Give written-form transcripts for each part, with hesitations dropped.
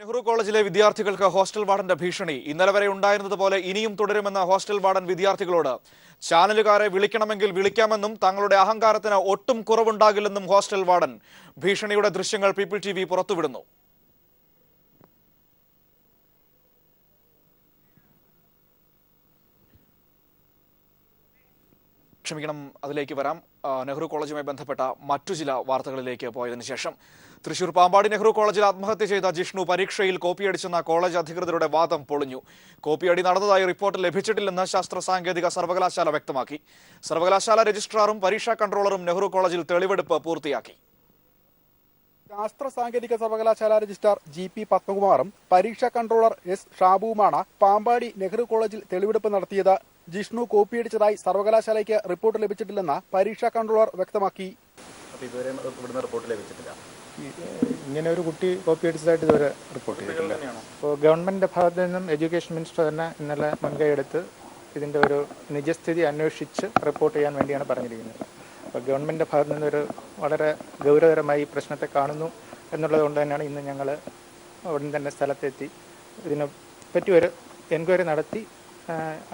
നെഹ്റു കോളേജിലെ വിദ്യാർത്ഥികൾക്ക് ഹോസ്റ്റൽ വാർഡന്റെ ഭീഷണി ഇന്നലെ വരെ ഉണ്ടായിരുന്നതുപോലെ ഇനിയും തുടരുമെന്ന ഹോസ്റ്റൽ വാർഡൻ വിദ്യാർത്ഥികളോട് ചാനലുകാരെ വിളിക്കണമെങ്കിൽ വിളിക്കാമെന്നും തങ്ങളുടെ അഹങ്കാരത്തിന് ഒട്ടും കുറവുണ്ടാകില്ലെന്നും ഹോസ്റ്റൽ വാർഡൻ ഭീഷണിയുടെ ദൃശ്യങ്ങൾ പീപ്പിൾ ടിവി പുറത്തുവിടുന്നു. ക്ഷമിക്കണം, അതിലേക്ക് വരാം. നെഹ്റു കോളേജുമായി ബന്ധപ്പെട്ട മറ്റു ചില വാർത്തകളിലേക്ക് പോയതിനു ശേഷം തൃശൂർ പാമ്പാടി നെഹ്റു കോളേജിൽ ആത്മഹത്യ ചെയ്ത ജിഷ്ണു പരീക്ഷയിൽ കോപ്പിയടിച്ചെന്ന കോളേജ് അധികൃതരുടെ വാദം പൊളിഞ്ഞു. കോപ്പിയടി നടന്നതായി റിപ്പോർട്ട് ലഭിച്ചിട്ടില്ലെന്ന് ശാസ്ത്ര സാങ്കേതിക സർവകലാശാല വ്യക്തമാക്കി. സർവകലാശാല രജിസ്ട്രാറും പരീക്ഷാ കൺട്രോളറും നെഹ്റു കോളേജിൽ തെളിവെടുപ്പ് പൂർത്തിയാക്കി. ശാസ്ത്ര സാങ്കേതിക സർവകലാശാല രജിസ്ട്രാർ GP പത്മകുമാറും പരീക്ഷാ കൺട്രോളർ S ഷാബുവുമാണ് പാമ്പാടി നെഹ്റു കോളേജിൽ തെളിവെടുപ്പ് നടത്തിയത്. ജിഷ്ണു കോപ്പിയടിച്ചതായി സർവകലാശാലയ്ക്ക് റിപ്പോർട്ട് ലഭിച്ചിട്ടില്ലെന്ന് പരീക്ഷാ കൺട്രോളർ വ്യക്തമാക്കി. ഇങ്ങനെ ഒരു കുട്ടി കോപ്പി അടിച്ചതായിട്ട് ഇതുവരെ റിപ്പോർട്ട് ചെയ്തിട്ടില്ല. അപ്പോൾ ഗവൺമെന്റിന്റെ ഭാഗത്ത് നിന്നും എഡ്യൂക്കേഷൻ മിനിസ്റ്റർ തന്നെ ഇന്നലെ മുൻകൈയെടുത്ത് ഇതിന്റെ ഒരു നിജസ്ഥിതി അന്വേഷിച്ച് റിപ്പോർട്ട് ചെയ്യാൻ വേണ്ടിയാണ് പറഞ്ഞിരിക്കുന്നത്. അപ്പോൾ ഗവൺമെന്റിന്റെ ഭാഗത്ത് നിന്നൊരു വളരെ ഗൗരവകരമായി ഈ പ്രശ്നത്തെ കാണുന്നു എന്നുള്ളത് കൊണ്ട് തന്നെയാണ് ഇന്ന് ഞങ്ങൾ ഉടൻ തന്നെ സ്ഥലത്തെത്തി ഇതിനെ പറ്റി ഒരു എൻക്വയറി നടത്തി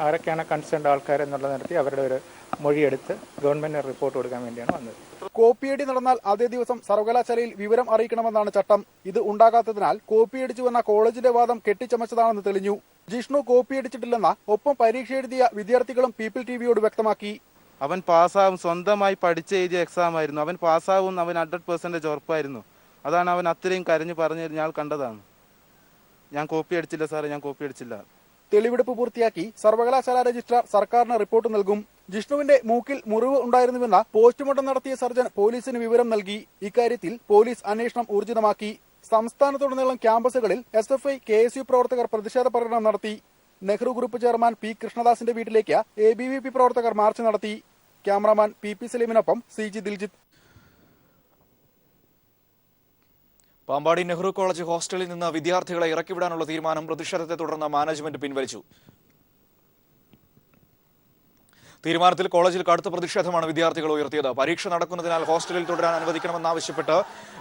ആരൊക്കെയാണ് കൺസേൺഡ് ആൾക്കാർ എന്നുള്ളത് നടത്തി അവരുടെ ഒരു മൊഴിയെടുത്ത് ഗവൺമെന്റിന് റിപ്പോർട്ട് കൊടുക്കാൻ വേണ്ടിയാണ് വന്നത്. കോപ്പിയടി നടന്നാൽ അതേ ദിവസം സർവകലാശാലയിൽ വിവരം അറിയിക്കണമെന്നാണ് ചട്ടം. ഇത് ഉണ്ടാകാത്തതിനാൽ കോപ്പിയടിച്ചുവെന്ന കോളേജിന്റെ വാദം കെട്ടിച്ചമച്ചതാണെന്ന് തെളിഞ്ഞു. ജിഷ്ണു കോപ്പിയടിച്ചിട്ടില്ലെന്ന ഒപ്പം പരീക്ഷ എഴുതിയ വിദ്യാർത്ഥികളും പീപ്പിൾ ടിവിയോട് വ്യക്തമാക്കി. അവൻ പാസ്സാവും, സ്വന്തമായി പഠിച്ചെഴുതിയ എക്സാം ആയിരുന്നു. അവൻ പാസ്സാവും, അവൻ 100% ഉറപ്പായിരുന്നു. അതാണ് അവൻ അത്രയും കരഞ്ഞു പറഞ്ഞ് ഞാൻ കണ്ടതാണ്. ഞാൻ കോപ്പി അടിച്ചില്ല സാറേ, ഞാൻ കോപ്പി അടിച്ചില്ല. തെളിവെടുപ്പ് പൂർത്തിയാക്കി സർവകലാശാല രജിസ്ട്രാർ സർക്കാരിന് റിപ്പോർട്ട് നൽകും. ജിഷ്ണുവിന്റെ മൂക്കിൽ മുറിവ് ഉണ്ടായിരുന്നുവെന്ന പോസ്റ്റ്മോർട്ടം നടത്തിയ സർജൻ പോലീസിന് വിവരം നൽകി. ഇക്കാര്യത്തിൽ പോലീസ് അന്വേഷണം ഊർജിതമാക്കി. സംസ്ഥാനത്തുടനീളം ക്യാമ്പസുകളിൽ SFI KSU പ്രവർത്തകർ പ്രതിഷേധ പ്രകടനം നടത്തി. നെഹ്റു ഗ്രൂപ്പ് ചെയർമാൻ P കൃഷ്ണദാസിന്റെ വീട്ടിലേക്ക് ABVP പ്രവർത്തകർ മാർച്ച് നടത്തി. Cameraman PP സലീമിനൊപ്പം CG Diljith. Pampady Nehru college ഹോസ്റ്റലിൽ നിന്ന് വിദ്യാർത്ഥികളെ ഇറക്കിവിടാനുള്ള തീരുമാനം പ്രതിഷേധത്തെ തുടർന്ന് മാനേജ്മെന്റ് പിൻവലിച്ചു. തീരുമാനത്തിൽ കോളേജിൽ കടുത്ത പ്രതിഷേധമാണ് വിദ്യാർത്ഥികൾ ഉയർത്തിയത്. പരീക്ഷ നടക്കുന്നതിനാൽ ഹോസ്റ്റലിൽ തുടരാൻ അനുവദിക്കണമെന്നാവശ്യപ്പെട്ട്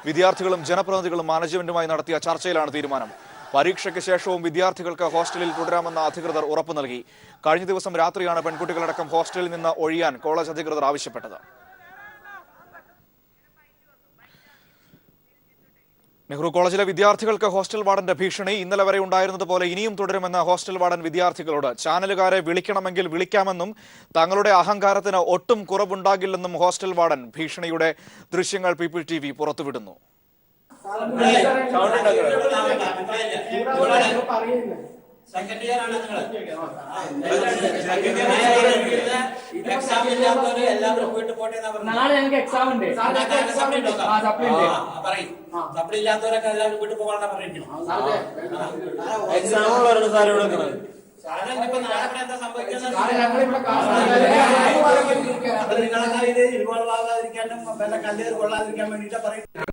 വിദ്യാർത്ഥികളും ജനപ്രതിനിധികളും മാനേജ്മെന്റുമായി നടത്തിയ ചർച്ചയിലാണ് തീരുമാനം. പരീക്ഷയ്ക്ക് ശേഷവും വിദ്യാർത്ഥികൾക്ക് ഹോസ്റ്റലിൽ തുടരാമെന്ന അധികൃതർ ഉറപ്പു നൽകി. കഴിഞ്ഞ ദിവസം രാത്രിയാണ് പെൺകുട്ടികളടക്കം ഹോസ്റ്റലിൽ നിന്ന് ഒഴിയാൻ കോളേജ് അധികൃതർ ആവശ്യപ്പെട്ടത്. നെഹ്റു കോളേജിലെ വിദ്യാർത്ഥികൾക്ക് ഹോസ്റ്റൽ വാർഡന്റെ ഭീഷണി ഇന്നലെ വരെ ഉണ്ടായിരുന്നതുപോലെ ഇനിയും തുടരുമെന്ന് ഹോസ്റ്റൽ വാർഡൻ വിദ്യാർത്ഥികളോട് ചാനലുകാരെ വിളിക്കണമെങ്കിൽ വിളിക്കാമെന്നും തങ്ങളുടെ അഹങ്കാരത്തിന് ഒട്ടും കുറവുണ്ടാകില്ലെന്നും ഹോസ്റ്റൽ വാർഡൻ ഭീഷണിയുടെ ദൃശ്യങ്ങൾ പീപ്പിൾ ടിവി പുറത്തുവിടുന്നു. സെക്കൻഡ് ഇയർ ആണ് എല്ലാവരും പോയിട്ട് പോട്ടെ. നാളെ ഞങ്ങൾക്ക് എക്സാം ഉണ്ട്. സപ്ലി ഇല്ലാത്തവരൊക്കെ എല്ലാവരും വീട്ടിൽ പോകാനാണ് പറഞ്ഞിരിക്കുന്നത്. എക്സാം ഉള്ളവരാണ് സാർ ഇവിടെ ഇപ്പൊ നാളെ എന്താ സംഭവിക്കുന്നത്? നിങ്ങളെ ഇൻവോൾവ് ആകാതിരിക്കാനും കല്ലേറ് കൊള്ളാതിരിക്കാൻ വേണ്ടിട്ട് പറയുന്നത്.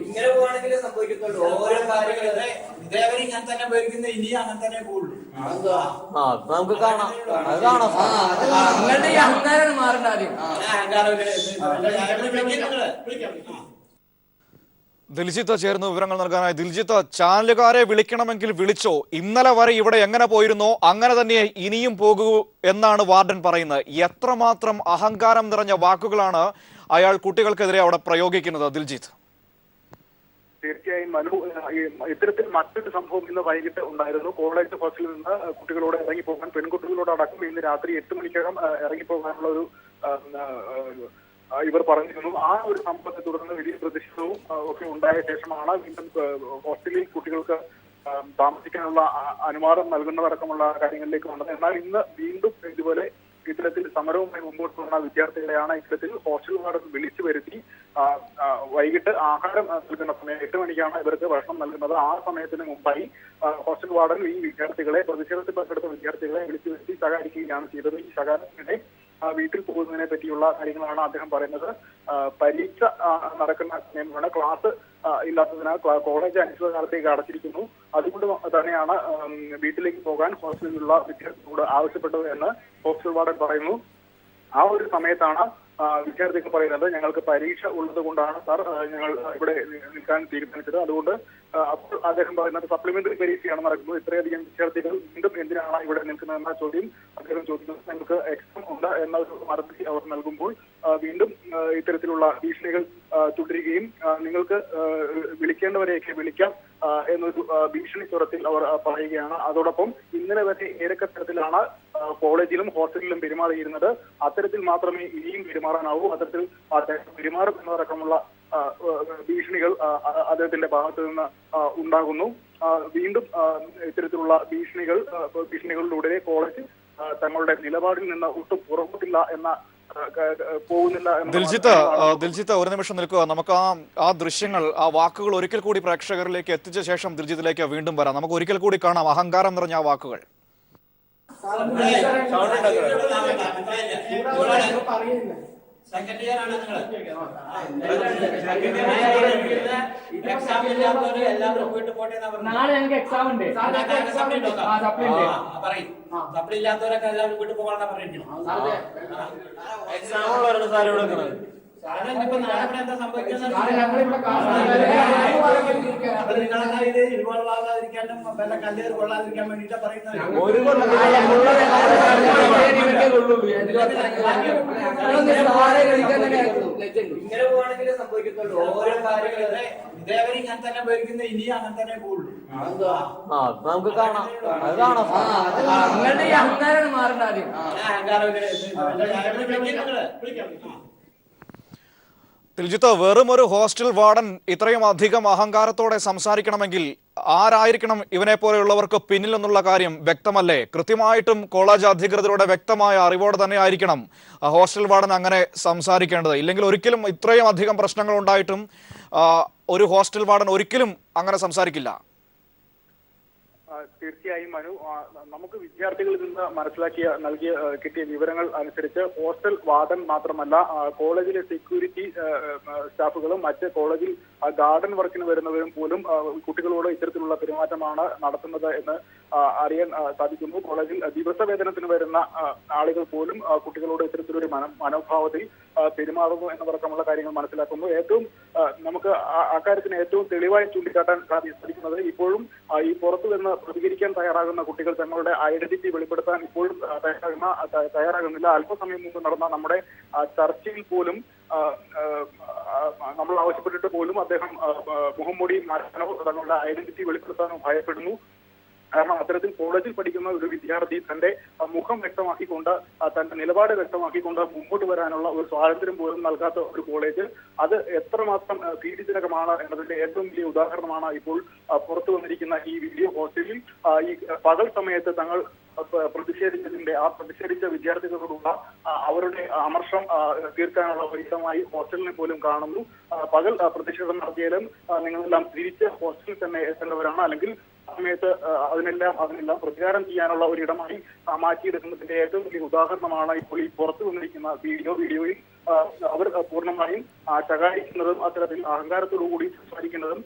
ഇങ്ങനെ പോവാണെങ്കിൽ സംഭവിക്കത്തുള്ളൂ. ഓരോ കാര്യങ്ങളും ഇതേവരെ ഇങ്ങനെ തന്നെ ഉപയോഗിക്കുന്ന ഇനി അങ്ങനെ തന്നെ പോകുള്ളൂ. നമുക്ക് കാണാം. അഹങ്കാരം മാറേണ്ട. ദിൽജിത്ത് ചേർന്ന് വിവരങ്ങൾ നൽകാനായി. ദിൽജിത്ത്, ചാനലുകാരെ വിളിക്കണമെങ്കിൽ വിളിച്ചോ? ഇന്നലെ വരെ ഇവിടെ എങ്ങനെ പോയിരുന്നോ അങ്ങനെ തന്നെ ഇനിയും പോകൂ എന്നാണ് വാർഡൻ പറയുന്നത്. എത്രമാത്രം അഹങ്കാരം നിറഞ്ഞ വാക്കുകളാണ് അയാൾ കുട്ടികൾക്കെതിരെ അവിടെ പ്രയോഗിക്കുന്നത്? ദിൽജിത്ത്, തീർച്ചയായും മനു, ഇത്തരത്തിൽ മറ്റൊരു സംഭവം ഇന്ന് വൈകിട്ട് ഉണ്ടായിരുന്നു. കോളേജ് ഹോസ്റ്റലിൽ നിന്ന് കുട്ടികളോട് ഇറങ്ങിപ്പോകാൻ, പെൺകുട്ടികളോടടക്കം ഇന്ന് രാത്രി 8 മണിക്കകം ഇറങ്ങിപ്പോകാനുള്ള ഒരു ഇവർ പറഞ്ഞിരുന്നു. ആ ഒരു സംഭവത്തെ തുടർന്ന് വലിയ പ്രതിഷേധവും ഒക്കെ ഉണ്ടായ ശേഷമാണ് വീണ്ടും ഹോസ്റ്റലിൽ കുട്ടികൾക്ക് താമസിക്കാനുള്ള അനുവാദം നൽകുന്നതടക്കമുള്ള കാര്യങ്ങളിലേക്ക് വന്നത്. എന്നാൽ ഇന്ന് വീണ്ടും ഇതുപോലെ ഇത്തരത്തിൽ സമരവുമായി മുമ്പോട്ട് വന്ന വിദ്യാർത്ഥികളെയാണ് ഇത്തരത്തിൽ ഹോസ്റ്റൽ വാർഡൻ വിളിച്ചു വരുത്തി വൈകിട്ട് ആഹാരം നൽകുന്ന സമയം 8 മണിക്കാണ് ഇവർക്ക് ഭക്ഷണം നൽകുന്നത്. ആ സമയത്തിന് മുമ്പായി ഹോസ്റ്റൽ വാർഡൻ ഈ വിദ്യാർത്ഥികളെ, പ്രതിഷേധത്തിൽ പങ്കെടുത്ത വിദ്യാർത്ഥികളെ വിളിച്ചു വരുത്തി ശകാരിക്കുകയാണ് ചെയ്തത്. ഈ ശകാരത്തിനിടെ വീട്ടിൽ പോകുന്നതിനെ പറ്റിയുള്ള കാര്യങ്ങളാണ് അദ്ദേഹം പറയുന്നത്. പരീക്ഷ നടക്കുന്ന സമയമാണ്, ക്ലാസ് ഇല്ലാത്തതിനാൽ കോളേജ് അനിശ്ചിതകാലത്തേക്ക് അടച്ചിരിക്കുന്നു. അതുകൊണ്ട് തന്നെയാണ് വീട്ടിലേക്ക് പോകാൻ ഹോസ്റ്റലിലുള്ള വിദ്യാർത്ഥികളോട് ആവശ്യപ്പെട്ടത് എന്ന് ഹോസ്റ്റൽ വാർഡൻ പറയുന്നു. ആ ഒരു സമയത്താണ് വിദ്യാർത്ഥികൾ പറയുന്നത് ഞങ്ങൾക്ക് പരീക്ഷ ഉള്ളത് കൊണ്ടാണ് സാർ ഞങ്ങൾ ഇവിടെ നിൽക്കാൻ തീരുമാനിച്ചത്. അതുകൊണ്ട് അപ്പോൾ അദ്ദേഹം പറയുന്നത് സപ്ലിമെന്ററി പരീക്ഷയാണ് നടക്കുന്നത്. ഇത്രയധികം വിദ്യാർത്ഥികൾ വീണ്ടും എന്തിനാണ് ഇവിടെ നിൽക്കുന്നതെന്ന ചോദ്യം അദ്ദേഹം ചോദിക്കുന്നത്. ഞങ്ങൾക്ക് എക്സാം ഉണ്ട് എന്ന ഒരു മറുപടി അവർ നൽകുമ്പോൾ വീണ്ടും ഇത്തരത്തിലുള്ള ഭീഷണികൾ തുടരുകയും നിങ്ങൾക്ക് വിളിക്കേണ്ടവരെയൊക്കെ വിളിക്കാം എന്നൊരു ഭീഷണി സ്വരത്തിൽ അവർ പറയുകയാണ്. അതോടൊപ്പം ഇന്നലെ വരെ ഏതൊക്കെ തരത്തിലാണ് കോളേജിലും ഹോസ്റ്റലിലും പെരുമാറിയിരുന്നത് അത്തരത്തിൽ മാത്രമേ ഇനിയും പെരുമാറാനാവൂ, അത്തരത്തിൽ പെരുമാറും എന്നതടക്കമുള്ള ഭീഷണികൾ അദ്ദേഹത്തിന്റെ ഭാഗത്ത് നിന്ന് ഉണ്ടാകുന്നു. വീണ്ടും ഇത്തരത്തിലുള്ള ഭീഷണികളിലൂടെ കോളേജ് തങ്ങളുടെ നിലപാടിൽ നിന്ന് ഒട്ടും പുറകോട്ടില്ല എന്ന പോകുന്നില്ല. ദിൽജിത്ത് ഒരു നിമിഷം നിൽക്കുക. നമുക്ക് ആ ദൃശ്യങ്ങൾ, ആ വാക്കുകൾ ഒരിക്കൽ കൂടി പ്രേക്ഷകരിലേക്ക് എത്തിച്ച ശേഷം ദിൽജിത്തിലേക്ക് വീണ്ടും വരാം. നമുക്ക് ഒരിക്കൽ കൂടി കാണാം അഹങ്കാരം നിറഞ്ഞ ആ വാക്കുകൾ. സെക്കൻഡ് ഇയർ ആണ് എക്സാം എല്ലാവരും വീട്ടിൽ പോട്ടെ. നാളെ ഞങ്ങൾക്ക് എക്സാം ഉണ്ട്. സപ്ലി ഇല്ലാത്തവരൊക്കെ എല്ലാവരും വീട്ടിൽ പോകാൻ പറഞ്ഞിരിക്കണം. എക്സാം ഉള്ളവരുടെ സാരം കൊടുക്കണം. ഇപ്പൊ നാളെ ഇവിടെ എന്താ സംഭവിക്കുന്നത്? നിങ്ങളെ ഇൻവോൾവ് ആകാതിരിക്കാനും വല്ല കല്ലേറ് കൊള്ളാതിരിക്കാൻ വേണ്ടിട്ടാ പറയുന്നത്. ഇങ്ങനെ പോവാണെങ്കിലേ സംഭവിക്കത്തുള്ളൂ. ഓരോ കാര്യങ്ങളും ഇതേവരെ ഞാൻ തന്നെ ഭരിക്കുന്ന ഇനിയും അങ്ങനെ തന്നെ പോകുള്ളൂ. നമുക്ക് കാണാം. അഹങ്കാരം മാറണ്ട. ആദ്യം അഹങ്കാരം ദിൽജിത്ത്, വെറും ഒരു ഹോസ്റ്റൽ വാർഡൻ ഇത്രയും അധികം അഹങ്കാരത്തോടെ സംസാരിക്കണമെങ്കിൽ ആരായിരിക്കണം ഇവനെ പോലെയുള്ളവർക്ക് പിന്നിൽ എന്നുള്ള കാര്യം വ്യക്തമല്ലേ? കൃത്യമായിട്ടും കോളേജ് അധികൃതരുടെ വ്യക്തമായ അറിവോടെ തന്നെ ആയിരിക്കണം ഹോസ്റ്റൽ വാർഡൻ അങ്ങനെ സംസാരിക്കേണ്ടത്. ഇല്ലെങ്കിൽ ഒരിക്കലും ഇത്രയും അധികം പ്രശ്നങ്ങൾ ഉണ്ടായിട്ടും ഒരു ഹോസ്റ്റൽ വാർഡൻ ഒരിക്കലും അങ്ങനെ സംസാരിക്കില്ല. തീർച്ചയായും മനു, നമുക്ക് വിദ്യാർത്ഥികളിൽ നിന്ന് കിട്ടിയ വിവരങ്ങൾ അനുസരിച്ച് ഹോസ്റ്റൽ വാർഡൻ മാത്രമല്ല കോളേജിലെ സെക്യൂരിറ്റി സ്റ്റാഫുകളും മറ്റ് കോളേജിൽ ഗാർഡൻ വർക്കിന് വരുന്നവരും പോലും കുട്ടികളോട് ഇത്തരത്തിലുള്ള പെരുമാറ്റമാണ് നടത്തുന്നത് എന്ന് അറിയാൻ സാധിക്കുന്നു. കോളേജിൽ ദിവസവേതനത്തിന് വരുന്ന ആളുകൾ പോലും കുട്ടികളോട് ഇത്തരത്തിലൊരു മനോഭാവത്തിൽ പെരുമാറുന്നു എന്നതടക്കമുള്ള കാര്യങ്ങൾ മനസ്സിലാക്കുന്നു. ഏറ്റവും നമുക്ക് അക്കാര്യത്തിന് ഏറ്റവും തെളിവായി ചൂണ്ടിക്കാട്ടാൻ സാധിക്കുന്നത് ഇപ്പോഴും ഈ പുറത്തു നിന്ന് പ്രതികരിക്കാൻ തയ്യാറാകുന്ന കുട്ടികൾ തങ്ങളുടെ ഐഡന്റിറ്റി വെളിപ്പെടുത്താൻ ഇപ്പോഴും തയ്യാറാകുന്നില്ല. അല്പസമയം മുമ്പ് നടന്ന നമ്മുടെ ചർച്ചയിൽ പോലും നമ്മൾ ആവശ്യപ്പെട്ടിട്ട് പോലും അദ്ദേഹം മുഖംമൂടി മാറ്റാനോ തങ്ങളുടെ ഐഡന്റിറ്റി വെളിപ്പെടുത്താനോ ഭയപ്പെടുന്നു. കാരണം അത്തരത്തിൽ കോളേജിൽ പഠിക്കുന്ന ഒരു വിദ്യാർത്ഥി തന്റെ മുഖം വ്യക്തമാക്കിക്കൊണ്ട് തന്റെ നിലപാട് വ്യക്തമാക്കിക്കൊണ്ട് മുമ്പോട്ട് വരാനുള്ള ഒരു സ്വാതന്ത്ര്യം പോലും നൽകാത്ത ഒരു കോളേജ്, അത് എത്രമാത്രം ഭീതിജനകമാണ് എന്നതിന്റെ ഏറ്റവും വലിയ ഉദാഹരണമാണ് ഇപ്പോൾ പുറത്തു വന്നിരിക്കുന്ന ഈ വീഡിയോ. ഹോസ്റ്റലിൽ ഈ പകൽ സമയത്ത് തങ്ങൾ പ്രതിഷേധിച്ച വിദ്യാർത്ഥികളോടുള്ള അവരുടെ അമർഷം തീർക്കാനുള്ള ഒരുക്കമായി ഹോസ്റ്റലിനെ പോലും കാണുന്നു. പകൽ പ്രതിഷേധം നടത്തിയാലും നിങ്ങളെല്ലാം തിരിച്ച് ഹോസ്റ്റലിൽ തന്നെ എത്തേണ്ടവരാണ്, അല്ലെങ്കിൽ സമയത്ത് അതിനെല്ലാം പ്രതികാരം ചെയ്യാനുള്ള ഒരിടമായി മാറ്റിയെടുക്കുന്നതിന്റെ ഏറ്റവും വലിയ ഉദാഹരണമാണ് ഇപ്പോൾ ഈ പുറത്തു വന്നിരിക്കുന്ന വീഡിയോയിൽ അവർ പൂർണ്ണമായും ശകാരിക്കുന്നതും അത്തരത്തിൽ അഹങ്കാരത്തോടുകൂടി സംസാരിക്കുന്നതും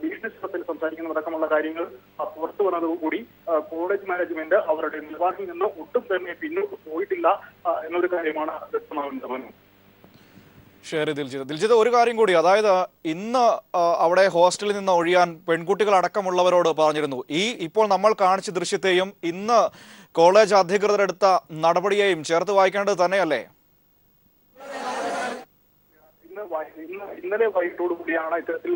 ഭീഷണിസ്വരത്തിൽ സംസാരിക്കുന്നതും അടക്കമുള്ള കാര്യങ്ങൾ പുറത്തു വന്നതോടുകൂടി കോളേജ് മാനേജ്മെന്റ് അവരുടെ നിലപാടിൽ നിന്ന് ഒട്ടും തന്നെ പിന്നോട്ട് പോയിട്ടില്ല എന്നൊരു കാര്യമാണ് വ്യക്തമാകുന്നത്. ശരി ദിൽജിത്ത്, ഒരു കാര്യം കൂടി, അതായത് ഇന്ന് അവിടെ ഹോസ്റ്റലിൽ നിന്ന് ഒഴിയാൻ പെൺകുട്ടികൾ അടക്കമുള്ളവരോട് പറഞ്ഞിരുന്നു. ഇപ്പോൾ നമ്മൾ കാണിച്ച ദൃശ്യത്തെയും ഇന്ന് കോളേജ് അധികൃതരെടുത്ത നടപടിയെയും ചേർത്ത് വായിക്കേണ്ടത് തന്നെയല്ലേ? ഇന്നലെ വൈകിട്ടോടു കൂടിയാണ് ഇത്തരത്തിൽ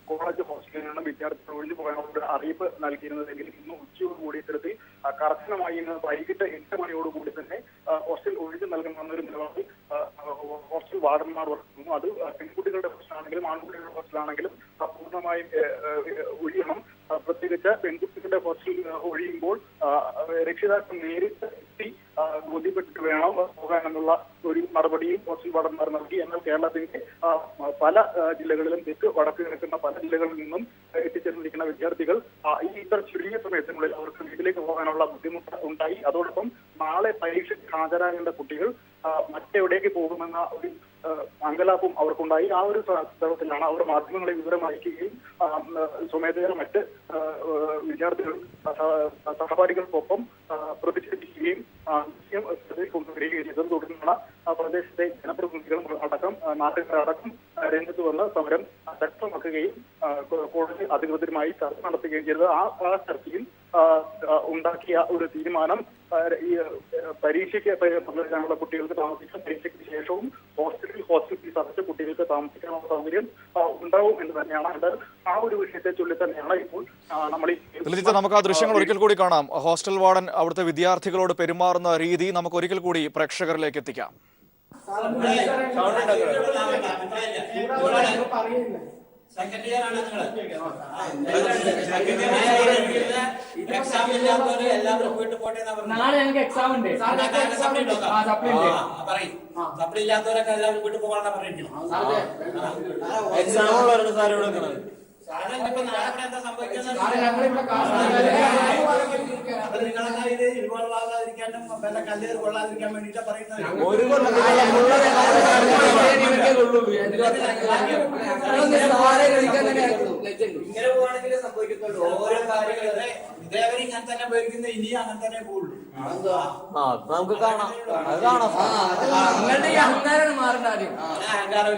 കോളേജ് ഹോസ്റ്റലിൽ നിന്ന് വിദ്യാർത്ഥികൾ ഒഴിഞ്ഞു പോകാനുള്ള അറിയിപ്പ് നൽകിയിരുന്നതെങ്കിൽ ഇന്ന് ഉച്ചയോടുകൂടി ഇത്തരത്തിൽ കർശനമായി ഇന്ന് വൈകിട്ട് 8 മണിയോടുകൂടി തന്നെ ഹോസ്റ്റൽ ഒഴിഞ്ഞു നൽകണമെന്നൊരു നിലപാട് ഹോസ്റ്റൽ വാർഡന്മാർ വർക്കുന്നു. അത് പെൺകുട്ടികളുടെ ഹോസ്റ്റലാണെങ്കിലും ആൺകുട്ടികളുടെ ഹോസ്റ്റലാണെങ്കിലും പൂർണ്ണമായും ഒഴിയണം. പ്രത്യേകിച്ച് പെൺകുട്ടികളുടെ ഹോസ്റ്റൽ ഒഴിയുമ്പോൾ രക്ഷിതാക്കൾ നേരിട്ട് എത്തി ബോധ്യപ്പെട്ടിട്ട് വേണം പോകാനെന്നുള്ള ഒരു നടപടിയും ഹോസ്റ്റൽ വാർഡന്മാർ നൽകി. എന്നാൽ കേരളത്തിന്റെ പല ജില്ലകളിലും തെക്ക് വടക്ക് കിടക്കുന്ന പല ജില്ലകളിൽ നിന്നും എത്തിച്ചേർന്നിരിക്കുന്ന വിദ്യാർത്ഥികൾ ഈ ഇത്ര ചുരുങ്ങിയ സമയത്തിനുള്ളിൽ അവർക്ക് വീട്ടിലേക്ക് പോകാനുള്ള ബുദ്ധിമുട്ട് ഉണ്ടായി. അതോടൊപ്പം നാളെ പരീക്ഷയ്ക്ക് ഹാജരാകേണ്ട കുട്ടികൾ മറ്റെവിടേക്ക് പോകുമെന്ന ഒരു അങ്കലാപ്പും അവർക്കുണ്ടായി. ആ ഒരു സന്ദർഭത്തിലാണ് അവർ മാധ്യമങ്ങളെ വിവരം അറിയിക്കുകയും സ്വമേധയാ മറ്റ് വിദ്യാർത്ഥികൾ സഹപാഠികൾക്കൊപ്പം പ്രതിഷേധിക്കുകയും കൊണ്ടുവരികയും ചെയ്തത്. തുടർന്നാണ് പ്രദേശത്തെ ജനപ്രതിനിധികളും അടക്കം നാട്ടുകാരടക്കം രംഗത്ത് വന്ന് സമരം ശക്തമാക്കുകയും കോടതി അധികൃതരുമായി ചർച്ച നടത്തുകയും ചെയ്തത്. ആ ചർച്ചയിൽ ഉണ്ടാക്കിയ ഒരു തീരുമാനം ഈ പരീക്ഷയ്ക്ക് പങ്കെടുക്കാനുള്ള കുട്ടികൾക്ക് താമസിക്കാൻ, പരീക്ഷയ്ക്ക് ശേഷവും ഹോസ്റ്റൽ ഫീസ് അടച്ച കുട്ടികൾക്ക് താമസിക്കാനുള്ള സൗകര്യം ഉണ്ടാവും എന്ന് തന്നെയാണ്. എന്നാൽ ആ ഒരു വിഷയത്തെ ചൊല്ലി തന്നെയാണ് ഇപ്പോൾ നമ്മൾ നമുക്ക് ആ ദൃശ്യങ്ങൾ ഒരിക്കൽ കൂടി കാണാം. ഹോസ്റ്റൽ വാർഡൻ അവിടുത്തെ വിദ്യാർത്ഥികളോട് പെരുമാറുന്ന രീതി നമുക്ക് ഒരിക്കൽ കൂടി പ്രേക്ഷകരിലേക്ക് എത്തിക്കാം. സെക്കൻഡ് ഇയർ ആണ് എക്സാം ഇല്ലാത്തവര് എല്ലാവരും പോയിട്ട് പോട്ടെ. നാളെ ഞങ്ങൾക്ക് എക്സാം ഉണ്ട്. സപ്ലി ഇല്ലാത്തവരൊക്കെ എല്ലാവരും വീട്ടിൽ പോകാനാ പറഞ്ഞിരിക്കണം. എക്സാം ഉള്ളവരാണ് സാർ ഇവിടെ നിൽക്കുന്നത്. ഇപ്പൊ നാളെ ഇവിടെ എന്താ സംഭവിക്കുന്നത്? നിങ്ങളൊക്കെ ഇത് ഇൻവോൾവാകാതിരിക്കാനും കല്ലേറ് കൊള്ളാതിരിക്കാൻ വേണ്ടിട്ടാ പറയുന്നത്. ഇങ്ങനെ പോവാണെങ്കിലേ സംഭവിക്കത്തുള്ളൂ. ഓരോ കാര്യങ്ങളും ഇതേവരെ ഇങ്ങനെ തന്നെ പോയിരിക്കുന്നത്, ഇനിയും അങ്ങനെ തന്നെ പോകുള്ളൂ. നമുക്ക് കാണാം, അത് കാണാം. അഹങ്കാരം മാറണ്ട. അഹങ്കാരം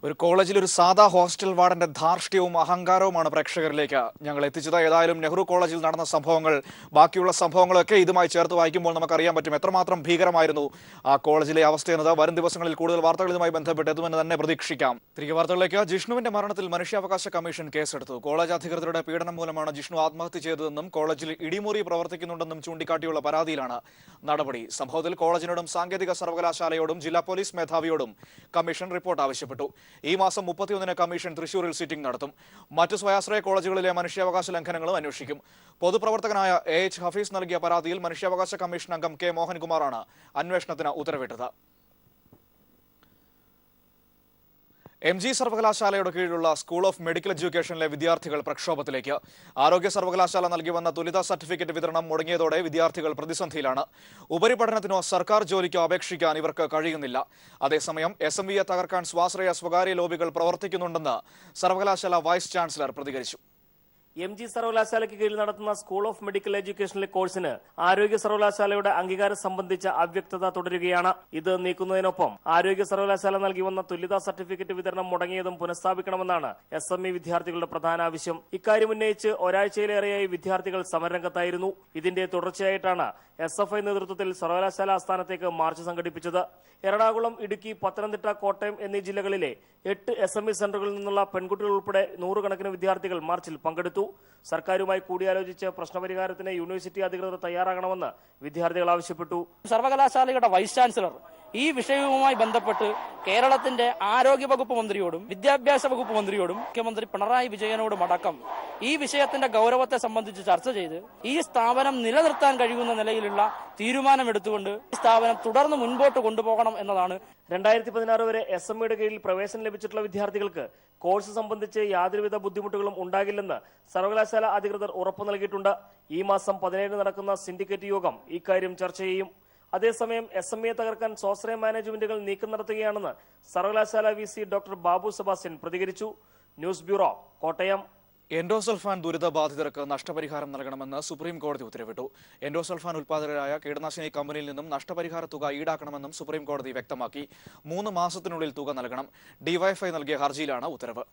ഒരു കോളേജിൽ ഒരു സാധാ ഹോസ്റ്റൽ വാർഡന്റെ ധാർഷ്ട്യവും അഹങ്കാരവുമാണ് പ്രേക്ഷകരിലേക്ക് ഞങ്ങൾ എത്തിച്ചത്. ഏതായാലും നെഹ്റു കോളേജിൽ നടന്ന സംഭവങ്ങൾ, ബാക്കിയുള്ള സംഭവങ്ങളൊക്കെ ഇതുമായി ചേർത്ത് വായിക്കുമ്പോൾ നമുക്കറിയാൻ പറ്റും എത്രമാത്രം ഭീകരമായിരുന്നു ആ കോളേജിലെ അവസ്ഥയെന്നത്. വരും ദിവസങ്ങളിൽ കൂടുതൽ വാർത്തകൾ ഇതുമായി ബന്ധപ്പെട്ട് എത്തുമെന്ന് തന്നെ പ്രതീക്ഷിക്കാം. തിരികെ വാർത്തകളിലേക്ക്. ജിഷ്ണുവിന്റെ മരണത്തിൽ മനുഷ്യാവകാശ കമ്മീഷൻ കേസെടുത്തു. കോളേജ് അധികൃതരുടെ പീഡനം മൂലമാണ് ജിഷ്ണു ആത്മഹത്യ ചെയ്തതെന്നും കോളേജിൽ ഇടിമുറി പ്രവർത്തിക്കുന്നുണ്ടെന്നും ചൂണ്ടിക്കാട്ടിയുള്ള പരാതിയിലാണ് നടപടി. സംഭവത്തിൽ കോളേജിനോടും സാങ്കേതിക സർവകലാശാലയോടും ജില്ലാ പോലീസ് മേധാവിയോടും കമ്മീഷൻ റിപ്പോർട്ട് ആവശ്യപ്പെട്ടു. ഈ മാസം 31-ന് കമ്മീഷൻ തൃശൂരിൽ സിറ്റിംഗ് നടത്തും. മറ്റ് സ്വയാശ്രയ കോളേജുകളിലെ മനുഷ്യാവകാശ ലംഘനങ്ങളും അന്വേഷിക്കും. പൊതുപ്രവർത്തകനായ AH ഹഫീസ് നൽകിയ പരാതിയിൽ മനുഷ്യാവകാശ കമ്മീഷൻ അംഗം K മോഹൻകുമാറാണ് അന്വേഷണത്തിന് ഉത്തരവിട്ടത്. MG സർവകലാശാലയുടെ കീഴിലുള്ള സ്കൂൾ ഓഫ് മെഡിക്കൽ എഡ്യൂക്കേഷനിലെ വിദ്യാർത്ഥികൾ പ്രക്ഷോഭത്തിലേക്ക്. ആരോഗ്യ സർവകലാശാല നൽകി വന്ന തുലിത സർട്ടിഫിക്കറ്റ് വിതരണം മുടങ്ങിയതോടെ വിദ്യാർത്ഥികൾ പ്രതിസന്ധിയിലാണ്. ഉപരിപഠനത്തിനോ സർക്കാർ ജോലിക്കോ അപേക്ഷിക്കാൻ ഇവർക്ക് കഴിയുന്നില്ല. അതേസമയം SMVയെ തകർക്കാൻ സ്വാശ്രയ സ്വകാര്യ ലോബികൾ പ്രവർത്തിക്കുന്നുണ്ടെന്ന് സർവകലാശാല വൈസ് ചാൻസലർ പ്രതികരിച്ചു. MG സർവകലാശാലയ്ക്ക് കീഴിൽ നടത്തുന്ന സ്കൂൾ ഓഫ് മെഡിക്കൽ എഡ്യൂക്കേഷനിലെ കോഴ്സിന് ആരോഗ്യ സർവകലാശാലയുടെ അംഗീകാരം സംബന്ധിച്ച അവ്യക്തത തുടരുകയാണ്. ഇത് നീക്കുന്നതിനൊപ്പം ആരോഗ്യ സർവകലാശാല നൽകി വന്ന തുല്യതാ സർട്ടിഫിക്കറ്റ് വിതരണം മുടങ്ങിയതും പുനഃസ്ഥാപിക്കണമെന്നാണ് SME വിദ്യാർത്ഥികളുടെ പ്രധാന ആവശ്യം. ഇക്കാര്യം ഉന്നയിച്ച് ഒരാഴ്ചയിലേറെയായി വിദ്യാർത്ഥികൾ സമരരംഗത്തായിരുന്നു. ഇതിന്റെ തുടർച്ചയായിട്ടാണ് SFI നേതൃത്വത്തിൽ സർവകലാശാല ആസ്ഥാനത്തേക്ക് മാർച്ച് സംഘടിപ്പിച്ചത്. എറണാകുളം, ഇടുക്കി, പത്തനംതിട്ട, കോട്ടയം എന്നീ ജില്ലകളിലെ 8 SME സെന്ററുകളിൽ നിന്നുള്ള പെൺകുട്ടികൾ ഉൾപ്പെടെ 100 കണക്കിന് വിദ്യാർത്ഥികൾ മാർച്ചിൽ പങ്കെടുത്തു. സർക്കാരുമായി കൂടിയാലോചിച്ച് പ്രശ്നപരിഹാരത്തിന് യൂണിവേഴ്സിറ്റി അധികൃതർ തയ്യാറാകണമെന്ന് വിദ്യാർത്ഥികൾ ആവശ്യപ്പെട്ടു. സർവകലാശാലയുടെ വൈസ് ചാൻസലർ ഈ വിഷയവുമായി ബന്ധപ്പെട്ട് കേരളത്തിന്റെ ആരോഗ്യ വകുപ്പ് മന്ത്രിയോടും വിദ്യാഭ്യാസ വകുപ്പ് മന്ത്രിയോടും മുഖ്യമന്ത്രി പിണറായി വിജയനോടും അടക്കം ഈ വിഷയത്തിന്റെ ഗൗരവത്തെ സംബന്ധിച്ച് ചർച്ച ചെയ്ത് ഈ സ്ഥാപനം നിലനിർത്താൻ കഴിയുന്ന നിലയിലുള്ള തീരുമാനമെടുത്തുകൊണ്ട് ഈ സ്ഥാപനം തുടർന്ന് മുൻപോട്ട് കൊണ്ടുപോകണം എന്നതാണ്. 2016 വരെ SMEയുടെ കീഴിൽ പ്രവേശനം ലഭിച്ചിട്ടുള്ള വിദ്യാർത്ഥികൾക്ക് കോഴ്സ് സംബന്ധിച്ച് യാതൊരുവിധ ബുദ്ധിമുട്ടുകളും ഉണ്ടാകില്ലെന്ന് സർവകലാശാല അധികൃതർ ഉറപ്പു നൽകിയിട്ടുണ്ട്. ഈ മാസം 17 നടക്കുന്ന സിൻഡിക്കേറ്റ് യോഗം ഇക്കാര്യം ചർച്ച ചെയ്യും. അതേസമയം SMEയെ തകർക്കാൻ സ്വാശ്രയ മാനേജ്മെന്റുകൾ നീക്കം നടത്തുകയാണെന്ന് സർവകലാശാല VC ഡോക്ടർ ബാബു സെബാസ്റ്റ്യൻ പ്രതികരിച്ചു. News bureau, Kottayam. എൻഡോസൾഫാൻ ദുരിതബാധിതർക്ക് നഷ്ടപരിഹാരം നൽകണമെന്ന് സുപ്രീം കോടതി ഉത്തരവിട്ടു. എൻഡോസൾഫാൻ ഉൽപ്പാദകരായ കീടനാശിനി കമ്പനിയിൽ നിന്നും നഷ്ടപരിഹാര തുക ഈടാക്കണമെന്നും സുപ്രീം കോടതി വ്യക്തമാക്കി. 3 മാസത്തിനുള്ളിൽ തുക നൽകണം. DYFI നൽകിയ ഹർജിയിലാണ് ഉത്തരവ്.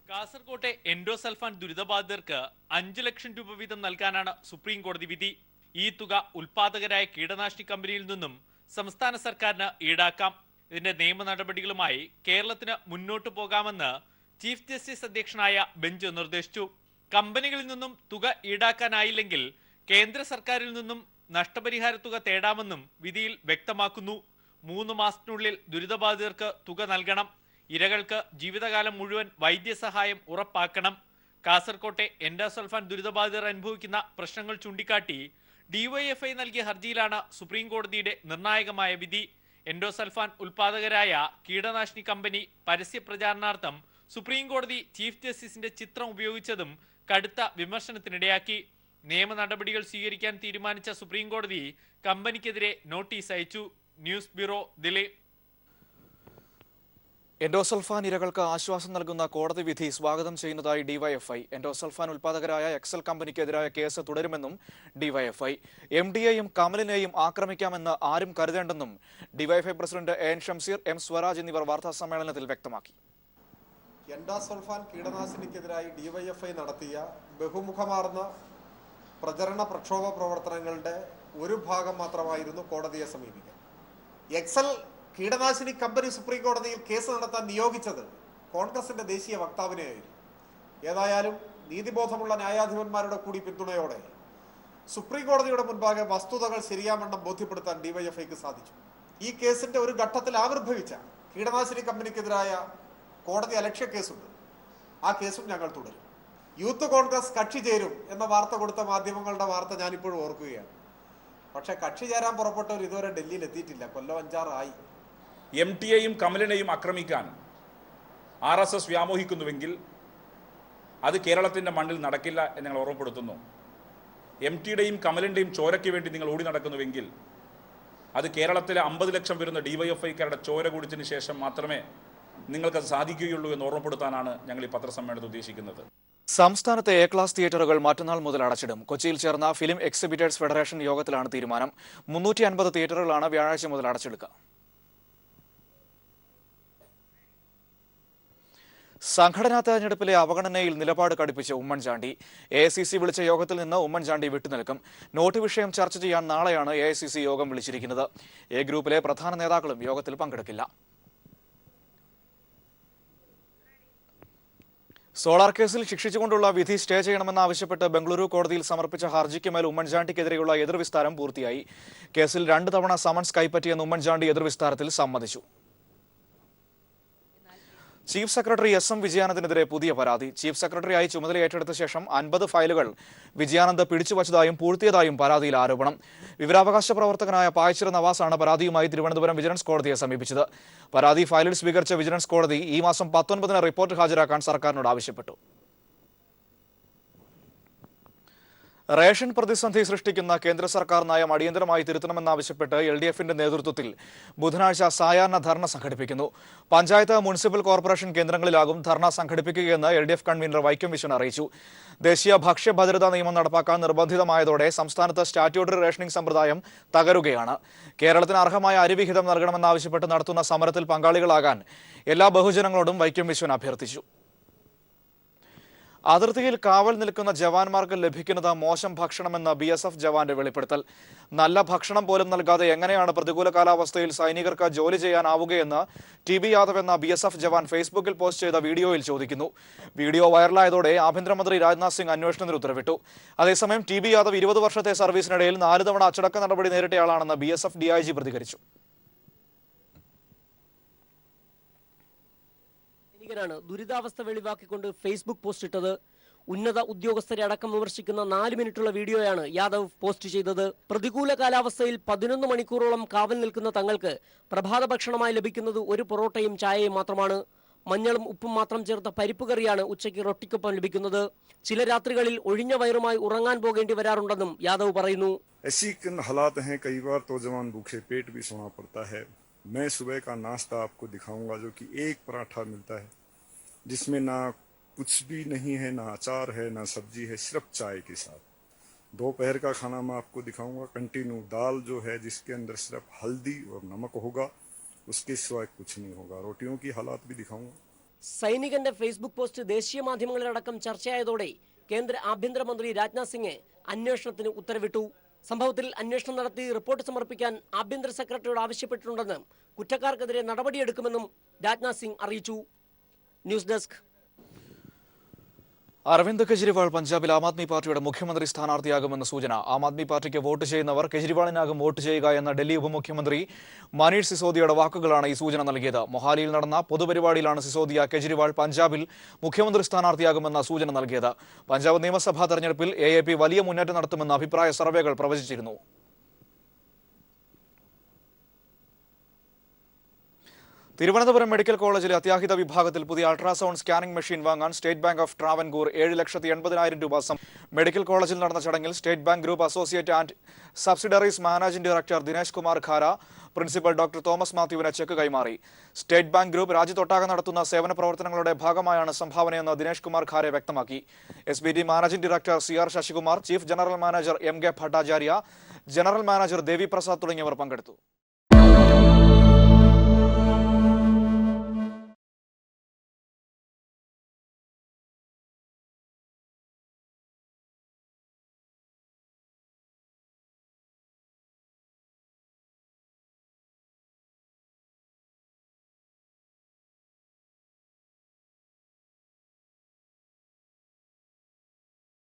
കാസർകോട്ടെ എൻഡോസൾഫാൻ ദുരിതബാധിതർക്ക് 5 ലക്ഷം രൂപ വീതം നൽകാനാണ് സുപ്രീം കോടതി വിധി. ഈ തുക ഉൽപ്പാദകരായ കീടനാശിനി കമ്പനിയിൽ നിന്നും സംസ്ഥാന സർക്കാരിന് ഈടാക്കാം. ഇതിന്റെ നിയമ നടപടികളുമായി കേരളത്തിന് മുന്നോട്ടു പോകാമെന്ന് ചീഫ് ജസ്റ്റിസ് അധ്യക്ഷനായ ബെഞ്ച് നിർദ്ദേശിച്ചു. കമ്പനികളിൽ നിന്നും തുക ഈടാക്കാനായില്ലെങ്കിൽ കേന്ദ്ര സർക്കാരിൽ നിന്നും നഷ്ടപരിഹാര തുക തേടാമെന്നും വിധിയിൽ വ്യക്തമാക്കുന്നു. 3 മാസത്തിനുള്ളിൽ ദുരിതബാധിതർക്ക് തുക നൽകണം. ഇരകൾക്ക് ജീവിതകാലം മുഴുവൻ വൈദ്യസഹായം ഉറപ്പാക്കണം. കാസർകോട്ടെ എൻഡോസൾഫാൻ ദുരിതബാധിതർ അനുഭവിക്കുന്ന പ്രശ്നങ്ങൾ ചൂണ്ടിക്കാട്ടി DYFI നൽകിയ ഹർജിയിലാണ് സുപ്രീം കോടതിയുടെ നിർണായകമായ വിധി. എൻഡോസൾഫാൻ ഉൽപ്പാദകരായ കീടനാശിനി കമ്പനി പരസ്യ പ്രചാരണാർത്ഥം സുപ്രീം കോടതി ചീഫ് ജസ്റ്റിസിന്റെ ചിത്രം ഉപയോഗിച്ചതും കടുത്ത വിമർശനത്തിനിടയാക്കി. നിയമ നടപടികൾ സ്വീകരിക്കാൻ തീരുമാനിച്ച സുപ്രീം കോടതി കമ്പനിക്കെതിരെ നോട്ടീസ് അയച്ചു. News bureau, Delhi. എൻഡോസൾഫാൻ ഇരകൾക്ക് ആശ്വാസം നൽകുന്ന കോടതി വിധി സ്വാഗതം ചെയ്യുന്നതായി ഡിവൈഎഫ്ഐ. എൻഡോസൾഫാൻ ഉൽപ്പാദകരായ എക്സൽ കമ്പനിക്കെതിരായ കേസ് തുടരുമെന്നും ഡിവൈഎഫ്ഐ. എംഡിയെയും കമലിനെയും ആക്രമിക്കാമെന്ന് ആരും കരുതേണ്ടെന്നും DYFI president N Shamseer, M Swaraj എന്നിവർ വാർത്താസമ്മേളനത്തിൽ വ്യക്തമാക്കി. എൻഡോസൾഫാൻ കീടനാശിനിക്കെതിരായി ഡിവൈഎഫ്ഐ നടത്തിയ ബഹുമുഖമാർന്ന പ്രചരണ പ്രക്ഷോഭ പ്രവർത്തനങ്ങളുടെ ഒരു ഭാഗം മാത്രമായിരുന്നു കോടതിയെ സമീപിക്കാൻ. എക്സൽ കീടനാശിനി കമ്പനി സുപ്രീം കോടതിയിൽ കേസ് നടത്താൻ നിയോഗിച്ചത് കോൺഗ്രസിന്റെ ദേശീയ വക്താവിനെയായിരുന്നു. ഏതായാലും നീതിബോധമുള്ള ന്യായാധിപന്മാരുടെ കൂടി പിന്തുണയോടെ സുപ്രീം കോടതിയുടെ മുൻപാകെ വസ്തുതകൾ ശരിയാവണ്ണം ബോധ്യപ്പെടുത്താൻ ഡിവൈഎഫ്ഐക്ക് സാധിച്ചു. ഈ കേസിന്റെ ഒരു ഘട്ടത്തിൽ ആവിർഭവിച്ച കീടനാശിനി കമ്പനിക്കെതിരായ കോടതി അലക്ഷ്യ കേസുണ്ട്. ആ കേസും ഞങ്ങൾ തുടരും. യൂത്ത് കോൺഗ്രസ് കക്ഷി ചേരും എന്ന വാർത്ത കൊടുത്ത മാധ്യമങ്ങളുടെ വാർത്ത ഞാനിപ്പോഴും ഓർക്കുകയാണ്. പക്ഷെ കക്ഷി ചേരാൻ പുറപ്പെട്ടവർ ഇതുവരെ ഡൽഹിയിൽ എത്തിയിട്ടില്ല. കൊല്ലം 5-6 ആയി. എംടിയെയും കമലിനെയും ആക്രമിക്കാൻ RSS വ്യാമോഹിക്കുന്നുവെങ്കിൽ അത് കേരളത്തിൻ്റെ മണ്ണിൽ നടക്കില്ല എന്ന് ഞങ്ങൾ ഓർമ്മപ്പെടുത്തുന്നു. എംടിയുടെയും കമലിൻ്റെയും ചോരയ്ക്ക് വേണ്ടി നിങ്ങൾ ഓടി നടക്കുന്നുവെങ്കിൽ അത് കേരളത്തിലെ 50 ലക്ഷം വരുന്ന ഡിവൈഎഫ്ഐക്കാരുടെ ചോര കുടിച്ചതിന് ശേഷം മാത്രമേ നിങ്ങൾക്കത് സാധിക്കുകയുള്ളൂ എന്ന് ഓർമ്മപ്പെടുത്താനാണ് ഞങ്ങൾ ഈ പത്രസമ്മേളനത്തിൽ ഉദ്ദേശിക്കുന്നത്. സംസ്ഥാനത്തെ എ ക്ലാസ് തിയേറ്ററുകൾ മറ്റന്നാൾ മുതൽ അടച്ചിടും. കൊച്ചിയിൽ ചേർന്ന ഫിലിം എക്സിബിറ്റേഴ്സ് ഫെഡറേഷൻ യോഗത്തിലാണ് തീരുമാനം. 350 തിയേറ്ററുകളാണ് വ്യാഴാഴ്ച മുതൽ അടച്ചെടുക്കുക. സംഘടനാ തെരഞ്ഞെടുപ്പിലെ അവഗണനയിൽ നിലപാട് കടുപ്പിച്ച ഉമ്മൻചാണ്ടി. AICC വിളിച്ച യോഗത്തിൽ നിന്ന് ഉമ്മൻചാണ്ടി വിട്ടുനിൽക്കും. നോട്ട് വിഷയം ചർച്ച ചെയ്യാൻ നാളെയാണ് AICC യോഗം വിളിച്ചിരിക്കുന്നത്. എ ഗ്രൂപ്പിലെ പ്രധാന നേതാക്കളും യോഗത്തിൽ പങ്കെടുക്കില്ല. സോളാർ കേസിൽ ശിക്ഷിച്ചുകൊണ്ടുള്ള വിധി സ്റ്റേ ചെയ്യണമെന്നാവശ്യപ്പെട്ട് ബംഗളൂരു കോടതിയിൽ സമർപ്പിച്ച ഹർജിക്കുമേൽ ഉമ്മൻചാണ്ടിക്കെതിരെയുള്ള എതിർവിസ്താരം പൂർത്തിയായി. കേസിൽ 2 തവണ സമൻസ് കൈപ്പറ്റിയെന്ന് ഉമ്മൻചാണ്ടി എതിർവിസ്താരത്തിൽ സമ്മതിച്ചു. ചീഫ് സെക്രട്ടറി SM വിജയാനന്ദനെതിരെ പുതിയ പരാതി. ചീഫ് സെക്രട്ടറിയായി ചുമതല ഏറ്റെടുത്ത ശേഷം 50 ഫയലുകൾ വിജയാനന്ദ് പിടിച്ചുവച്ചതായും പൂഴ്ത്തിയതായും പരാതിയിൽ ആരോപണം. വിവരാവകാശ പ്രവർത്തകനായ പായച്ചിറ നവാസാണ് പരാതിയുമായി തിരുവനന്തപുരം വിജിലൻസ് കോടതിയെ സമീപിച്ചത്. പരാതി ഫയലിൽ സ്വീകരിച്ച വിജിലൻസ് കോടതി ഈ മാസം 19-ന് റിപ്പോർട്ട് ഹാജരാക്കാൻ സർക്കാരിനോട് ആവശ്യപ്പെട്ടു. റേഷൻ പ്രതിസന്ധി സൃഷ്ടിക്കുന്ന കേന്ദ്ര സർക്കാർ നയം അടിയന്തരമായി തിരുത്തണമെന്നാവശ്യപ്പെട്ട് LDF-ന്റെ നേതൃത്വത്തിൽ ബുധനാഴ്ച സായാഹ്ന ധർണ സംഘടിപ്പിക്കുന്നു. പഞ്ചായത്ത്, മുനിസിപ്പൽ കോർപ്പറേഷൻ കേന്ദ്രങ്ങളിലാകും ധർണ സംഘടിപ്പിക്കുകയെന്ന് LDF കൺവീനർ വൈക്കം വിശ്വൻ അറിയിച്ചു. ദേശീയ ഭക്ഷ്യഭദ്രതാ നിയമം നടപ്പാക്കാൻ നിർബന്ധിതമായതോടെ സംസ്ഥാനത്ത് സ്റ്റാറ്റ്യൂട്ടറി റേഷനിംഗ് സമ്പ്രദായം തകരുകയാണ്. കേരളത്തിന് അർഹമായ അരിവിഹിതം നൽകണമെന്നാവശ്യപ്പെട്ട് നടത്തുന്ന സമരത്തിൽ പങ്കാളികളാകാൻ എല്ലാ ബഹുജനങ്ങളോടും വൈക്കം വിശ്വൻ അഭ്യർത്ഥിച്ചു. അതിർത്തിയിൽ കാവൽ നിൽക്കുന്ന ജവാന്മാർക്ക് ലഭിക്കുന്നത് മോശം ഭക്ഷണമെന്ന BSF ജവാന്റെ വെളിപ്പെടുത്തൽ. നല്ല ഭക്ഷണം പോലും നൽകാതെ എങ്ങനെയാണ് പ്രതികൂല കാലാവസ്ഥയിൽ സൈനികർക്ക് ജോലി ചെയ്യാനാവുകയെന്ന് TB യാദവ് എന്ന BSF ജവാൻ ഫേസ്ബുക്കിൽ പോസ്റ്റ് ചെയ്ത വീഡിയോയിൽ ചോദിക്കുന്നു. വീഡിയോ വൈറലായതോടെ ആഭ്യന്തരമന്ത്രി രാജ്നാഥ് സിംഗ് അന്വേഷണത്തിന് ഉത്തരവിട്ടു. അതേസമയം TB യാദവ് 20 വർഷത്തെ സർവീസിനിടയിൽ 4 തവണ അച്ചടക്ക നടപടി നേരിട്ടയാളാണെന്ന് BSF DIG പ്രതികരിച്ചു. ദുരിതാവസ്ഥ വെളിവാക്കിക്കൊണ്ട് ഫേസ്ബുക്ക് പോസ്റ്റ് ഇട്ടത്. ഉന്നത ഉദ്യോഗസ്ഥരെ അടക്കം വിമർശിക്കുന്ന 4 മിനിറ്റുള്ള വീഡിയോയാണ് യാദവ് പോസ്റ്റ് ചെയ്തത്. പ്രതികൂല കാലാവസ്ഥയിൽ 11 മണിക്കൂറോളം കാവൽ നിൽക്കുന്ന തങ്ങൾക്ക് പ്രഭാത ഭക്ഷണമായി ലഭിക്കുന്നത് ഒരു പൊറോട്ടയും ചായയും മാത്രമാണ്. മഞ്ഞളും ഉപ്പും മാത്രം ചേർത്ത പരിപ്പ് കറിയാണ് ഉച്ചയ്ക്ക് റൊട്ടിക്കൊപ്പം ലഭിക്കുന്നത്. ചില രാത്രികളിൽ ഒഴിഞ്ഞ വയറുമായി ഉറങ്ങാൻ പോകേണ്ടി വരാറുണ്ടെന്നും യാദവ് പറയുന്നു. ऐसी हालात हैं, कई बार तो जवान भूखे पेट भी सोना पड़ता है. मैं सुबह का नाश्ता आपको दिखाऊंगा जो कि एक पराठा मिलता है जिसमें ना कुछ भी नहीं है, ना अचार है, ना सब्जी है, सिर्फ चाय के साथ. दोपहर का खाना मैं आपको दिखाऊंगा कंटिन्यू दाल जो है जिसके अंदर सिर्फ हल्दी और नमक होगा, उसके सिवाय कुछ नहीं होगा. रोटियों की हालात भी दिखाऊंगा. സൈനികന്റെ ഫേസ്ബുക്ക് പോസ്റ്റ് ദേശീയ മാധ്യമങ്ങളിലടക്കം ചർച്ചയായതോടെ കേന്ദ്ര ആഭ്യന്തരമന്ത്രി രാജ്നാഥ് സിംഗ് അന്വേഷണത്തിന് ഉത്തരവിട്ടു. സംഭവത്തിൽ അന്വേഷണം നടത്തി റിപ്പോർട്ട് സമർപ്പിക്കാൻ ആഭ്യന്തര സെക്രട്ടറിയോട് ആവശ്യപ്പെട്ടിട്ടുണ്ടെന്നും കുറ്റക്കാർക്കെതിരെ നടപടിയെടുക്കുമെന്നും രാജ്നാഥ് സിംഗ് അറിയിച്ചു. News desk. അരവിന്ദ് കെജ്രിവാൾ പഞ്ചാബിൽ ആം ആദ്മി പാർട്ടിയുടെ മുഖ്യമന്ത്രി സ്ഥാനാർത്ഥിയാകുമെന്ന് സൂചന. ആം ആദ്മി പാർട്ടിക്ക് വോട്ട് ചെയ്യുന്നവർ കെജ്രിവാളിനാകും വോട്ട് ചെയ്യുക എന്ന ഡൽഹി ഉപമുഖ്യമന്ത്രി മനീഷ് സിസോദിയയുടെ വാക്കുകളാണ് ഈ സൂചന നൽകിയത്. മൊഹാലിയിൽ നടന്ന പൊതുപരിപാടിയിലാണ് സിസോദിയ കെജ്രിവാൾ പഞ്ചാബിൽ മുഖ്യമന്ത്രി സ്ഥാനാർത്ഥിയാകുമെന്ന സൂചന നൽകിയത്. പഞ്ചാബ് നിയമസഭാ തെരഞ്ഞെടുപ്പിൽ AAP വലിയ മുന്നേറ്റം നടത്തുമെന്ന് അഭിപ്രായ സർവേകൾ പ്രവചിച്ചിരുന്നു. തിരുവനന്തപുരം മെഡിക്കൽ കോളേജിലെ അത്യാഹിത വിഭാഗത്തിൽ പുതിയ അൾട്രാസൗണ്ട് സ്കാനിംഗ് മെഷീൻ വാങ്ങാൻ സ്റ്റേറ്റ് ബാങ്ക് ഓഫ് ട്രാവൻകൂർ 7,80,000 രൂപ മെഡിക്കൽ കോളേജിൽ നടന്ന ചടങ്ങിൽ state bank group associate and subsidiaries managing director Dinesh Kumar Khara principal doctor Thomas മാത്യുവിന് ചെക്ക് കൈമാറി. സ്റ്റേറ്റ് ബാങ്ക് ഗ്രൂപ്പ് രാജ്യത്തൊട്ടാകെ നടത്തുന്ന സേവന പ്രവർത്തനങ്ങളുടെ ഭാഗമായാണ് സംഭാവനയെന്ന് ദിനേശ് കുമാർ ഖാരെ വ്യക്തമാക്കി. SBD managing director CR Sasikumar, chief general manager MK Bhattacharya, general manager Devi Prasad തുടങ്ങിയവർ പങ്കെടുത്തു.